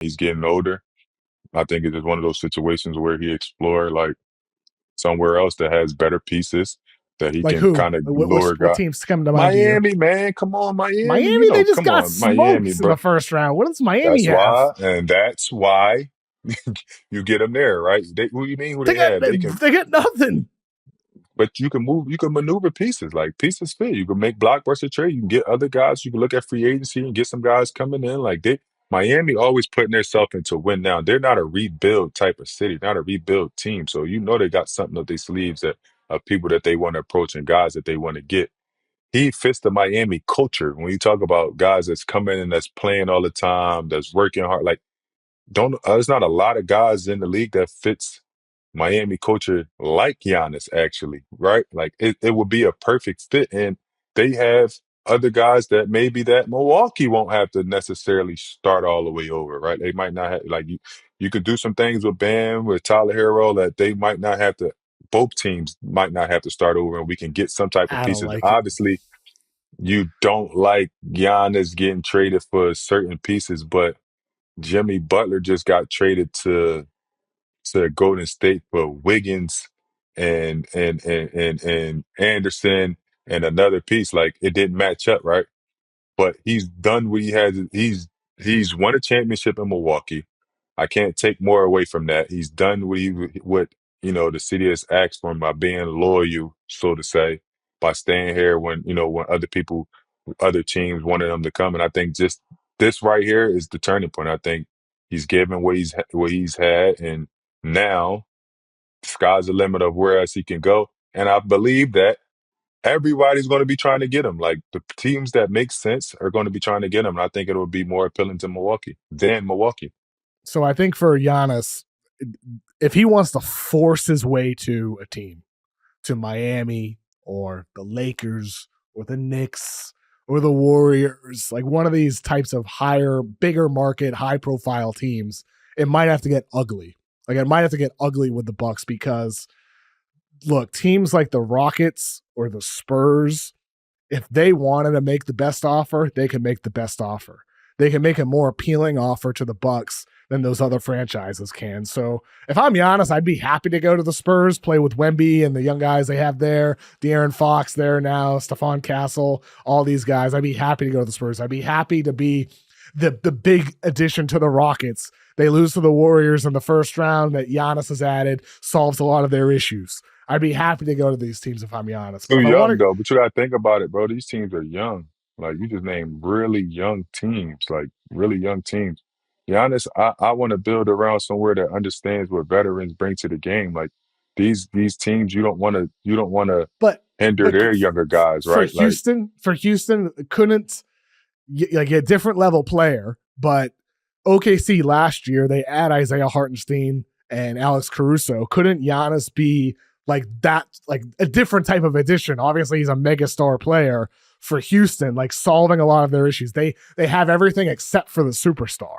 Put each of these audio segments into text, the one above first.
he's getting older. I think it is one of those situations where he explore like somewhere else that has better pieces that he Like can who? kind of What lure what guys. teams come to mind to you? Miami, man, come on, Miami. You Miami, they know, just come got on, Miami, smoked in bro. the first round. What does Miami That's have? why, and that's why you get them there, right? Who you mean who They they got have? They can, they got nothing. but you can maneuver pieces. Like pieces fit. You can make blockbuster trade. You can get other guys. You can look at free agency and get some guys coming in. Like Miami always putting themselves into win now. They're not a rebuild type of city, not a rebuild team. So you know they got something up their sleeves that of people that they want to approach and guys that they want to get. He fits the Miami culture. When you talk about guys that's coming in, that's playing all the time, that's working hard, like don't there's not a lot of guys in the league that fits Miami culture like Giannis actually, right? Like it would be a perfect fit. And they have other guys that maybe that Milwaukee won't have to necessarily start all the way over, right? They might not have like you could do some things with Bam, with Tyler Hero that they might not have to both teams might not have to start over and we can get some type of I don't pieces. like it. Obviously, you don't like Giannis getting traded for certain pieces, but Jimmy Butler just got traded to Golden State for Wiggins and Anderson and another piece. Like it didn't match up, right? But he's done what he has. He's won a championship in Milwaukee. I can't take more away from that. He's done what the city has asked for him by being loyal, so to say, by staying here when when other teams wanted him to come. And I think just this right here is the turning point. I think he's given what he's had, and now the sky's the limit of where else he can go. And I believe that everybody's going to be trying to get him. Like the teams that make sense are going to be trying to get him. And I think it will be more appealing to Milwaukee than Milwaukee. So I think for Giannis, if he wants to force his way to a team, to Miami or the Lakers or the Knicks or the Warriors, like one of these types of higher, bigger market, high profile teams, it might have to get ugly. Like it might have to get ugly with the Bucks because look, teams like the Rockets or the Spurs, if they wanted to make the best offer, they can make the best offer. They can make a more appealing offer to the Bucks than those other franchises can. So if I'm Giannis, I'd be happy to go to the Spurs, play with Wemby and the young guys they have there, De'Aaron Fox there now, Stephon Castle, all these guys. I'd be happy to go to the Spurs. I'd be happy to be the big addition to the Rockets. They lose to the Warriors in the first round that Giannis has added, solves a lot of their issues. I'd be happy to go to these teams if I'm Giannis. But Too if I want young to, though, but you gotta think about it, bro. These teams are young. Like you just named really young teams, like really young teams. Giannis, I want to build around somewhere that understands what veterans bring to the game. Like these teams, you don't want to but hinder but their younger guys, right? Like For Houston, couldn't like a different level player, but OKC last year they add Isaiah Hartenstein and Alex Caruso. Couldn't Giannis be like that, like a different type of addition? Obviously, he's a mega star player for Houston, like solving a lot of their issues. They have everything except for the superstar.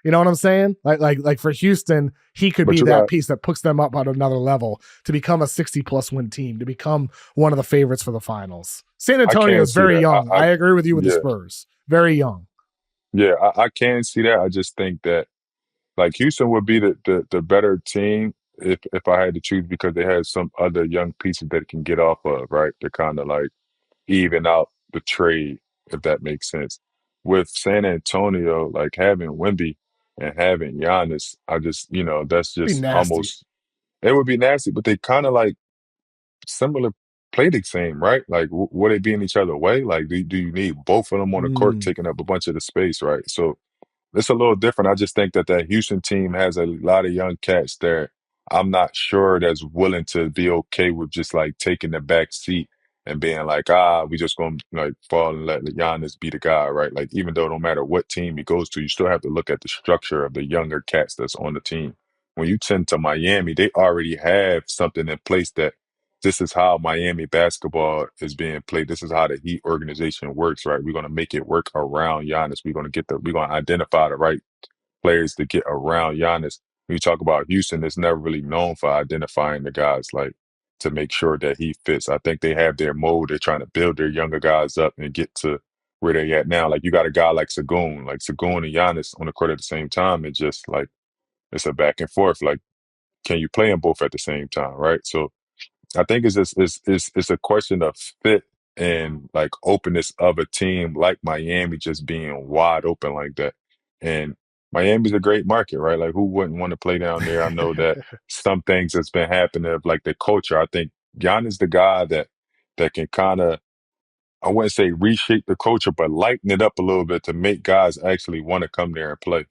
You know what I'm saying? Like for Houston, he could but be you that got piece that puts them up on another level to become a 60 plus win team, to become one of the favorites for the finals. San I Antonio can't is see very that. young. I agree with you with the Yeah, Spurs. Very young. yeah, I can see that. I just think that like Houston would be the better team if I had to choose because they had some other young pieces that can get off of, right? To kind of like even out the trade, if that makes sense. With San Antonio, like having Wemby and having Giannis, I just, that's Be just nasty. almost, it would be nasty, but they kind of like similar play the same, right? Like, would they be in each other way? Like, do you need both of them on the court Mm. taking up a bunch of the space, right? So it's a little different. I just think that that Houston team has a lot of young cats there. I'm not sure that's willing to be okay with just like taking the back seat and being like, we just gonna like fall and let Giannis be the guy, right? Like even though no matter what team he goes to, you still have to look at the structure of the younger cats that's on the team. When you tend to Miami, they already have something in place that this is how Miami basketball is being played. This is how the Heat organization works, right? We're gonna make it work around Giannis. We're gonna identify the right players to get around Giannis. When you talk about Houston, it's never really known for identifying the guys like to make sure that he fits. I think they have their mode. They're trying to build their younger guys up and get to where they at now. Like you got a guy like Sagoon and Giannis on the court at the same time. It's just like it's a back and forth. Like, can you play them both at the same time, right? So I think it's just it's a question of fit and like openness of a team like Miami just being wide open like that. And Miami's a great market, right? Like who wouldn't want to play down there? I know that some things that's been happening of like the culture. I think Giannis the guy that can kind of I wouldn't say reshape the culture, but lighten it up a little bit to make guys actually want to come there and play.